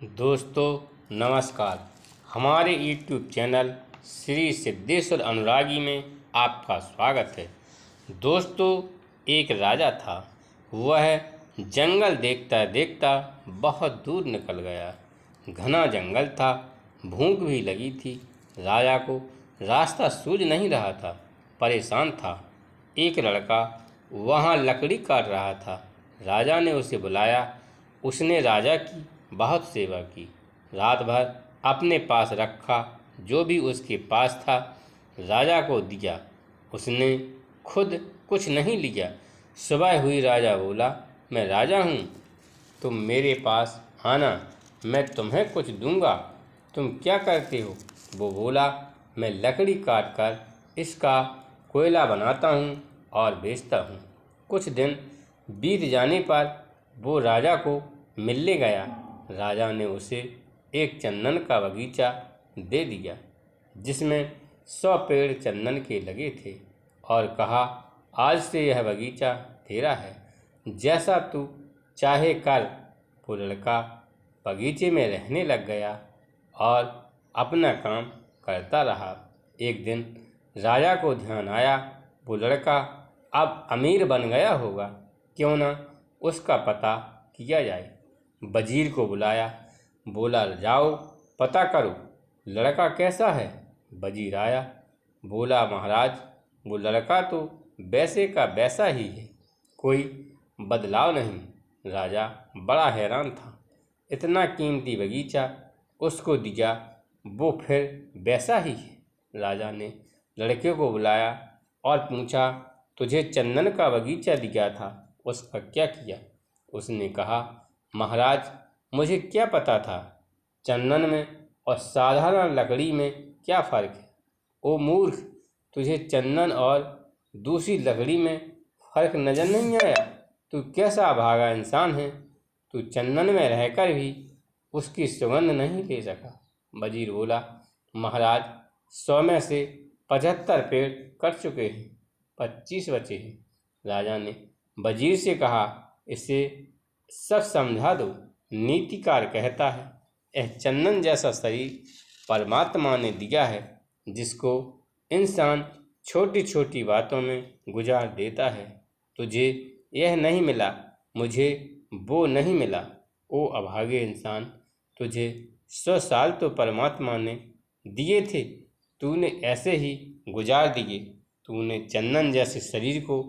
दोस्तों नमस्कार। हमारे YouTube चैनल श्री सिद्धेश्वर अनुरागी में आपका स्वागत है। दोस्तों, एक राजा था। वह जंगल देखता देखता बहुत दूर निकल गया। घना जंगल था, भूख भी लगी थी। राजा को रास्ता सूझ नहीं रहा था, परेशान था। एक लड़का वहाँ लकड़ी काट रहा था। राजा ने उसे बुलाया। उसने राजा की बहुत सेवा की। रात भर अपने पास रखा, जो भी उसके पास था राजा को दिया। उसने खुद कुछ नहीं लिया। सुबह हुई, राजा बोला, मैं राजा हूँ, तुम मेरे पास आना, मैं तुम्हें कुछ दूंगा। तुम क्या करते हो? वो बोला, मैं लकड़ी काट कर इसका कोयला बनाता हूँ और बेचता हूँ। कुछ दिन बीत जाने पर वो राजा को मिलने गया। राजा ने उसे एक चंदन का बगीचा दे दिया, जिसमें 100 पेड़ चंदन के लगे थे, और कहा, आज से यह बगीचा तेरा है, जैसा तू चाहे कर। वो लड़का बगीचे में रहने लग गया और अपना काम करता रहा। एक दिन राजा को ध्यान आया, वो लड़का अब अमीर बन गया होगा, क्यों ना उसका पता किया जाए। वजीर को बुलाया, बोला, जाओ पता करो लड़का कैसा है। वजीर आया, बोला, महाराज, वो लड़का तो वैसे का वैसा ही है, कोई बदलाव नहीं। राजा बड़ा हैरान था। इतना कीमती बगीचा उसको दिया, वो फिर वैसा ही है। राजा ने लड़के को बुलाया और पूछा, तुझे चंदन का बगीचा दिया था, उसका क्या किया? उसने कहा, महाराज, मुझे क्या पता था चंदन में और साधारण लकड़ी में क्या फ़र्क है। ओ मूर्ख, तुझे चंदन और दूसरी लकड़ी में फ़र्क नज़र नहीं आया? तू कैसा अभागा इंसान है, तू चंदन में रहकर भी उसकी सुगंध नहीं ले सका। वजीर बोला, महाराज, 100 में से 75 पेड़ कट चुके हैं, 25 बचे हैं। राजा ने वजीर से कहा, इसे सब समझा दो। नीतिकार कहता है, यह चंदन जैसा शरीर परमात्मा ने दिया है, जिसको इंसान छोटी छोटी बातों में गुजार देता है। तुझे यह नहीं मिला, मुझे वो नहीं मिला। ओ अभागे इंसान, तुझे 100 साल तो परमात्मा ने दिए थे, तूने ऐसे ही गुजार दिए। तूने चंदन जैसे शरीर को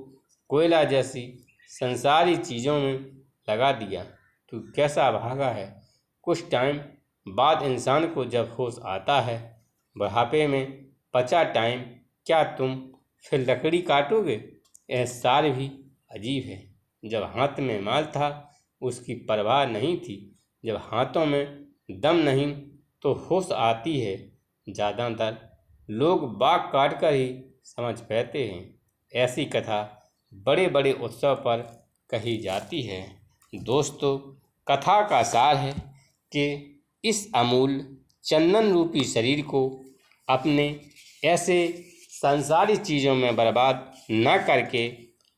कोयला जैसी संसारी चीज़ों में लगा दिया। तू कैसा अभागा है। कुछ टाइम बाद इंसान को जब होश आता है, बुढ़ापे में बचा टाइम, क्या तुम फिर लकड़ी काटोगे? यह सार भी अजीब है। जब हाथ में माल था उसकी परवाह नहीं थी, जब हाथों में दम नहीं तो होश आती है। ज़्यादातर लोग बाग काट कर ही समझ पाते हैं। ऐसी कथा बड़े बड़े उत्सव पर कही जाती है। दोस्तों, कथा का सार है कि इस अमूल्य चंदन रूपी शरीर को अपने ऐसे सांसारिक चीज़ों में बर्बाद न करके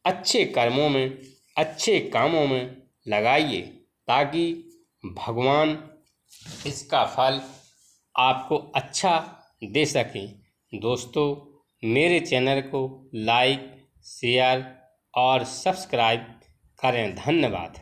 अच्छे कर्मों में, अच्छे कामों में लगाइए, ताकि भगवान इसका फल आपको अच्छा दे सकें। दोस्तों, मेरे चैनल को लाइक, शेयर और सब्सक्राइब करें। धन्यवाद।